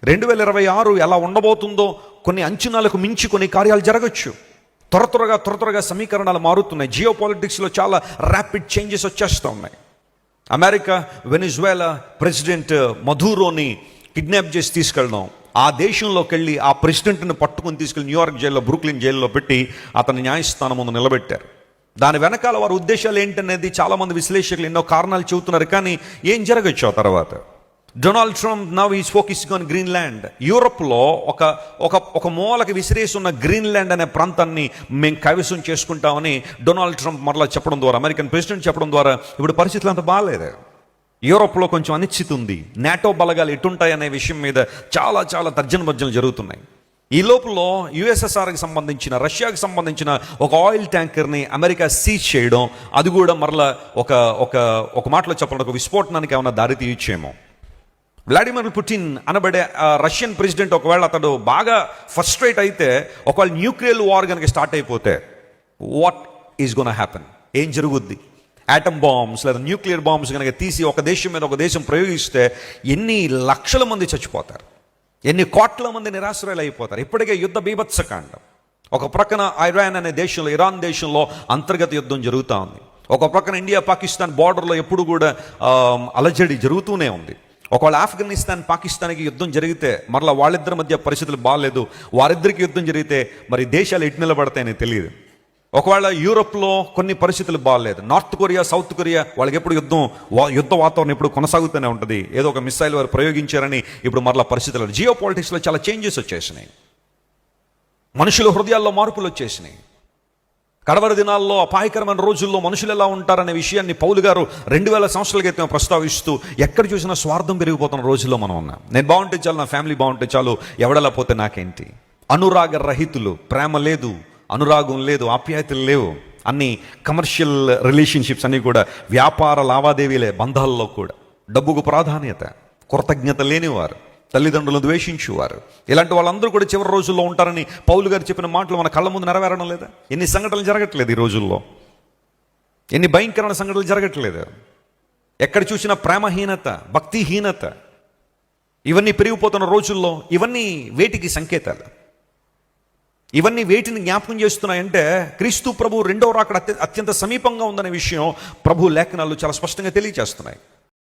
2026 ఎలా ఉండబోతుందో కొన్ని అంచనాలకు మించి కొన్ని కార్యాలు జరగచ్చు. త్వరగా సమీకరణాలు మారుతున్నాయి. జియో పాలిటిక్స్లో చాలా ర్యాపిడ్ చేంజెస్ వచ్చేస్తూ ఉన్నాయి. అమెరికా వెనిజువేలా ప్రెసిడెంట్ మధురోని కిడ్నాప్ చేసి తీసుకెళ్ళడం, ఆ దేశంలోకి వెళ్ళి ఆ ప్రెసిడెంట్ని పట్టుకుని తీసుకెళ్ళి న్యూయార్క్ జైల్లో, బ్రూక్లిన్ జైల్లో పెట్టి అతని న్యాయస్థానం ముందు నిలబెట్టారు. దాని వెనకాల వారి ఉద్దేశాలు ఏంటనేది చాలామంది విశ్లేషకులు ఎన్నో కారణాలు చెబుతున్నారు. కానీ ఏం జరగచ్చు ఆ తర్వాత? Donald Trump now is focusing on Greenland. యూరోప్లో ఒక మూలకి విసిరేసి ఉన్న గ్రీన్లాండ్ అనే ప్రాంతాన్ని మేము కైవసం చేసుకుంటామని డొనాల్డ్ ట్రంప్ మరలా చెప్పడం ద్వారా, అమెరికన్ ప్రెసిడెంట్ చెప్పడం ద్వారా ఇప్పుడు పరిస్థితులు అంత బాగాలేదు. యూరోప్లో కొంచెం అనిశ్చితి ఉంది. నాటో బలగాలు ఎటుంటాయనే విషయం మీద చాలా తర్జనభర్జనలు జరుగుతున్నాయి. ఈ లోపల యుఎస్ఎస్ఆర్కి సంబంధించిన, రష్యాకి సంబంధించిన ఒక ఆయిల్ ట్యాంకర్ని అమెరికా సీజ్ చేయడం, అది కూడా మరలా ఒక మాటలో చెప్పాలంటే ఒక విస్ఫోటనానికి ఏమైనా దారి తీయచ్చేమో. వ్లాడిమిర్ పుటిన్ అనబడే రష్యన్ ప్రెసిడెంట్ ఒకవేళ అతడు బాగా ఫ్రస్ట్రేట్ అయితే, ఒకవేళ న్యూక్లియర్ వార్ కనుక స్టార్ట్ అయిపోతే వాట్ ఈజ్ గోనా హ్యాపెన్? ఏం జరుగుద్ది? యాటమ్ బాంబ్స్ లేదా న్యూక్లియర్ బాంబ్స్ కనుక తీసి ఒక దేశం మీద ఒక దేశం ప్రయోగిస్తే ఎన్ని లక్షల మంది చచ్చిపోతారు, ఎన్ని కోట్ల మంది నిరాశ్రయాలు అయిపోతారు. ఇప్పటికే యుద్ధ బీభత్సకాండం. ఒక ప్రక్కన ఇరాన్ అనే దేశంలో, ఇరాన్ దేశంలో అంతర్గత యుద్ధం జరుగుతూ ఉంది. ఒక ప్రక్కన ఇండియా పాకిస్తాన్ బార్డర్లో ఎప్పుడు కూడా అలజడి జరుగుతూనే ఉంది. ఒకవేళ ఆఫ్ఘనిస్తాన్ పాకిస్తాన్కి యుద్ధం జరిగితే మరలా వాళ్ళిద్దరి మధ్య పరిస్థితులు బాగాలేదు, వారిద్దరికి యుద్ధం జరిగితే మరి దేశాలు ఎటు నిలబడతాయని తెలియదు. ఒకవేళ యూరోప్లో కొన్ని పరిస్థితులు బాగాలేదు, నార్త్ కొరియా సౌత్ కొరియా వాళ్ళకి ఎప్పుడు యుద్ధ వాతావరణం ఎప్పుడు కొనసాగుతూనే ఉంటుంది. ఏదో ఒక మిసైల్ వారు ప్రయోగించారని ఇప్పుడు మరలా పరిస్థితులు, జియో పాలిటిక్స్లో చాలా చేంజెస్ వచ్చేసినాయి. మనుషుల హృదయాల్లో మార్పులు వచ్చేసినాయి. కడవరి దినాల్లో, అపాయకరమైన రోజుల్లో మనుషులు ఎలా ఉంటారనే విషయాన్ని పౌలు గారు 2000 సంవత్సరాల క్రితం ప్రస్తావిస్తూ, ఎక్కడ చూసినా స్వార్థం పెరిగిపోతున్న రోజుల్లో మనం ఉన్నాం. నేను బాగుంటే చాలు, నా ఫ్యామిలీ బాగుంటే చాలు, ఎవడలా పోతే నాకేంటి? అనురాగ రహితులు, ప్రేమ లేదు, అనురాగం లేదు, ఆప్యాయతలు లేవు. అన్ని కమర్షియల్ రిలేషన్షిప్స్ అన్నీ కూడా వ్యాపార లావాదేవీలే. బంధాల్లో కూడా డబ్బుకు ప్రాధాన్యత, కృతజ్ఞత లేనివారు, తల్లిదండ్రులను ద్వేషించేవారు, ఇలాంటి వాళ్ళందరూ కూడా చివరి రోజుల్లో ఉంటారని పౌలు గారు చెప్పిన మాటలు మన కళ్ళ ముందు నెరవేరడం లేదా? ఎన్ని సంఘటనలు జరగట్లేదు ఈ రోజుల్లో, ఎన్ని భయంకరమైన సంఘటనలు జరగట్లేదు. ఎక్కడ చూసినా ప్రేమహీనత, భక్తిహీనత, ఇవన్నీ పెరిగిపోతున్న రోజుల్లో ఇవన్నీ వేటికి సంకేతాలు? ఇవన్నీ వేటిని జ్ఞాపకం చేస్తున్నాయంటే క్రీస్తు ప్రభు రెండవ రాకడ అత్యంత సమీపంగా ఉందనే విషయం ప్రభు లేఖనాలు చాలా స్పష్టంగా తెలియజేస్తున్నాయి.